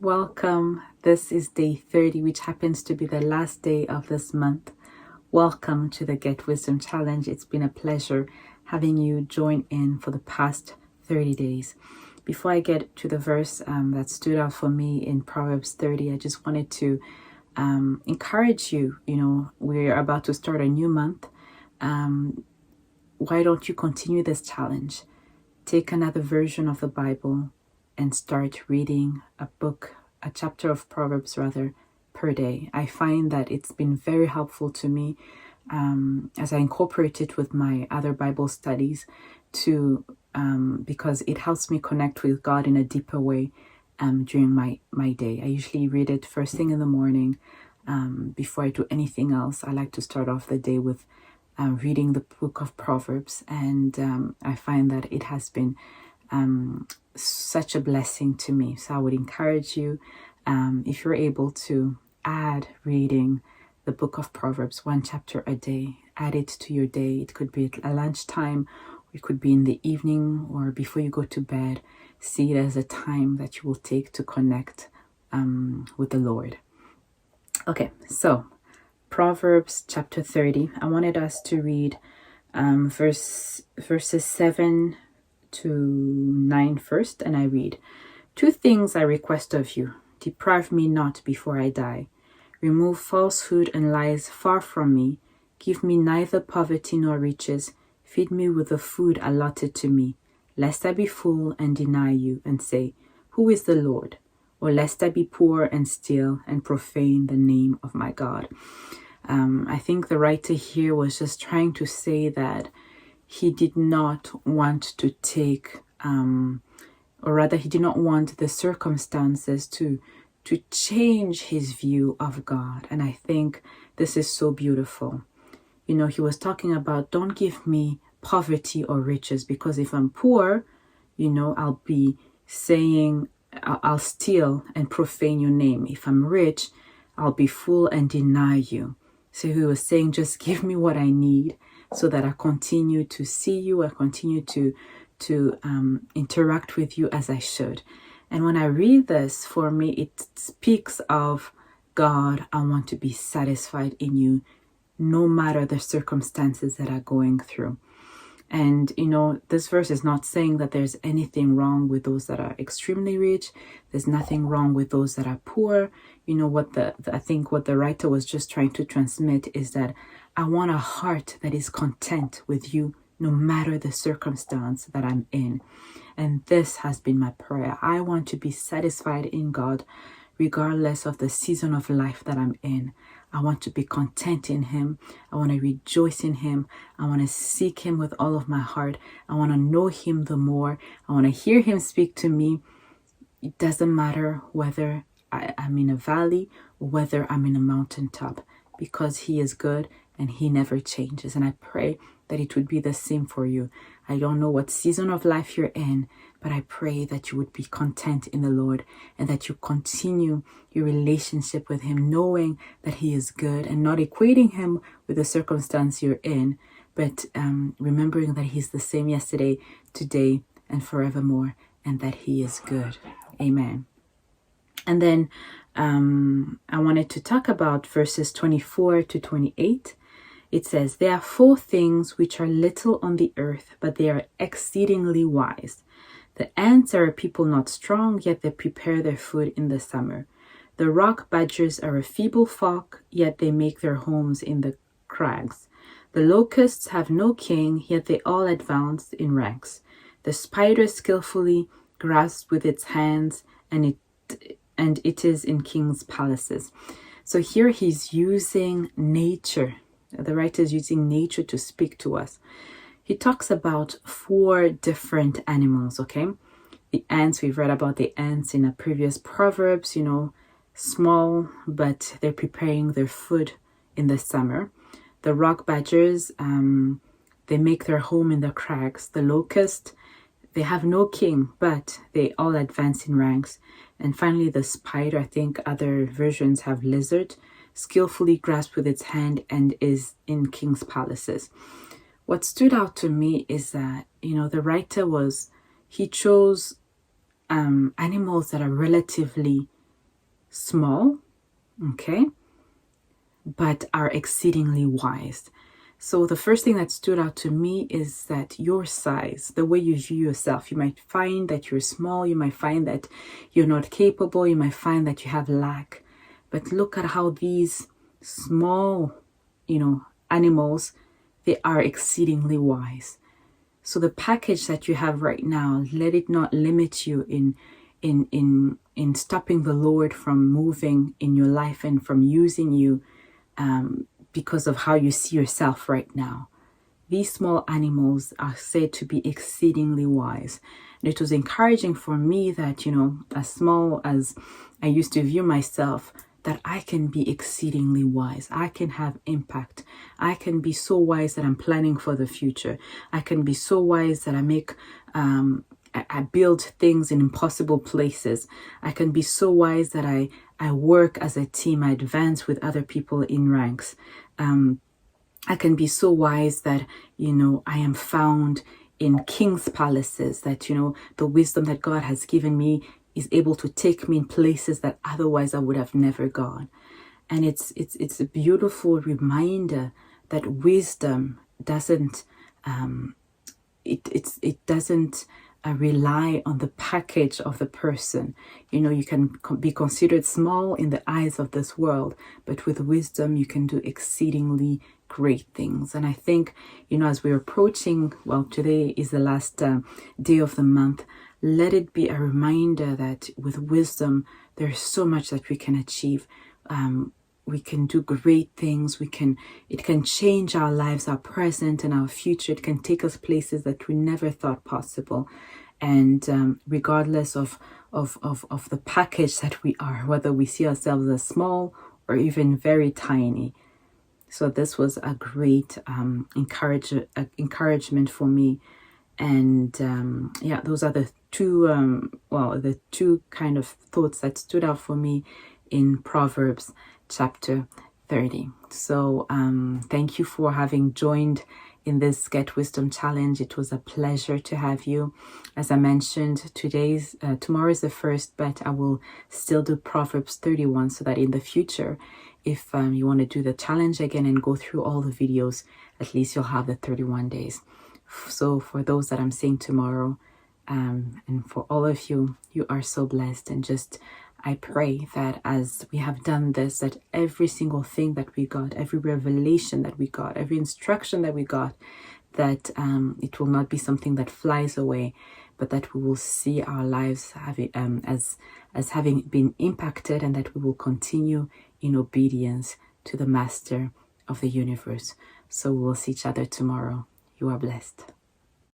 welcome. This is day 30, which happens to be the last day of this month. Welcome to the Get Wisdom Challenge. It's been a pleasure having you join in for the past 30 days. Before I get to the verse that stood out for me in Proverbs 30, I just wanted to encourage you. We're about to start a new month. Why don't you continue this challenge? Take another version of the Bible and start reading a chapter of Proverbs rather, per day. I find that it's been very helpful to me as I incorporate it with my other Bible studies because it helps me connect with God in a deeper way during my day. I usually read it first thing in the morning. Before I do anything else, I like to start off the day with reading the book of Proverbs, and I find that it has been such a blessing to me. So I would encourage you, if you're able to, add reading the book of Proverbs, one chapter a day. Add it to your day. It could be at lunchtime, it could be in the evening, or before you go to bed. See it as a time that you will take to connect with the Lord. Okay, so Proverbs chapter 30. I wanted us to read verses 7 to 9 first, and I read, "Two things I request of you. Deprive me not before I die. Remove falsehood and lies far from me. Give me neither poverty nor riches. Feed me with the food allotted to me, lest I be full and deny you and say, 'Who is the Lord?' Or lest I be poor and steal and profane the name of my God." I think the writer here was just trying to say that he did not want to take, or rather he did not want the circumstances to change his view of God. And I think this is so beautiful. He was talking about, don't give me poverty or riches, because if I'm poor, I'll be saying, I'll steal and profane your name. If I'm rich, I'll be full and deny you. So he was saying, just give me what I need so that I continue to see you, I continue to interact with you as I should. And when I read this, for me, it speaks of, God, I want to be satisfied in you, no matter the circumstances that are going through. And, this verse is not saying that there's anything wrong with those that are extremely rich. There's nothing wrong with those that are poor. I think what the writer was just trying to transmit is that I want a heart that is content with you, no matter the circumstance that I'm in. And this has been my prayer. I want to be satisfied in God, regardless of the season of life that I'm in. I want to be content in Him. I want to rejoice in Him. I want to seek Him with all of my heart. I want to know Him the more. I want to hear Him speak to me. It doesn't matter whether I'm in a valley or whether I'm in a mountaintop, because He is good and He never changes. And I pray that it would be the same for you. I don't know what season of life you're in, but I pray that you would be content in the Lord and that you continue your relationship with Him, knowing that He is good and not equating Him with the circumstance you're in, but remembering that He's the same yesterday, today, and forevermore, and that He is good. Amen. And then I wanted to talk about verses 24 to 28. It says, "There are 4 things which are little on the earth, but they are exceedingly wise. The ants are a people not strong, yet they prepare their food in the summer. The rock badgers are a feeble folk, yet they make their homes in the crags. The locusts have no king, yet they all advance in ranks. The spider skillfully grasps with its hands, and it is in kings' palaces." So here he's using nature. The writer is using nature to speak to us. He talks about 4 different animals, okay? The ants, we've read about the ants in a previous Proverbs, small, but they're preparing their food in the summer. The rock badgers, they make their home in the crags. The locust, they have no king, but they all advance in ranks. And finally, the spider, I think other versions have lizard, skillfully grasped with its hand and is in king's palaces. What stood out to me is that, the writer he chose animals that are relatively small, okay, but are exceedingly wise. So the first thing that stood out to me is that your size, the way you view yourself, you might find that you're small, you might find that you're not capable, you might find that you have lack. But look at how these small, animals, they are exceedingly wise. So the package that you have right now, let it not limit you in stopping the Lord from moving in your life and from using you because of how you see yourself right now. These small animals are said to be exceedingly wise. And it was encouraging for me that, as small as I used to view myself, that I can be exceedingly wise. I can have impact. I can be so wise that I'm planning for the future. I can be so wise that I build things in impossible places. I can be so wise that I work as a team. I advance with other people in ranks. I can be so wise that, I am found in king's palaces, that, the wisdom that God has given me is able to take me in places that otherwise I would have never gone. And it's a beautiful reminder that wisdom doesn't it doesn't rely on the package of the person. You can be considered small in the eyes of this world, but with wisdom you can do exceedingly great things. And I think, as we're approaching, today is the last day of the month, let it be a reminder that with wisdom there's so much that we can achieve. We can do great things. It can change our lives, our present and our future. It can take us places that we never thought possible. And regardless of the package that we are, whether we see ourselves as small or even very tiny. So this was a great encouragement for me. And those are the two kind of thoughts that stood out for me in Proverbs chapter 30. So thank you for having joined in this Get Wisdom Challenge. It was a pleasure to have you. As I mentioned, tomorrow is the first, but I will still do Proverbs 31 so that in the future, if you want to do the challenge again and go through all the videos, at least you'll have the 31 days. So for those that I'm seeing tomorrow, and for all of you, you are so blessed. And I pray that as we have done this, that every single thing that we got, every revelation that we got, every instruction that we got, that it will not be something that flies away, but that we will see our lives as having been impacted, and that we will continue in obedience to the Master of the universe. So we will see each other tomorrow. You are blessed.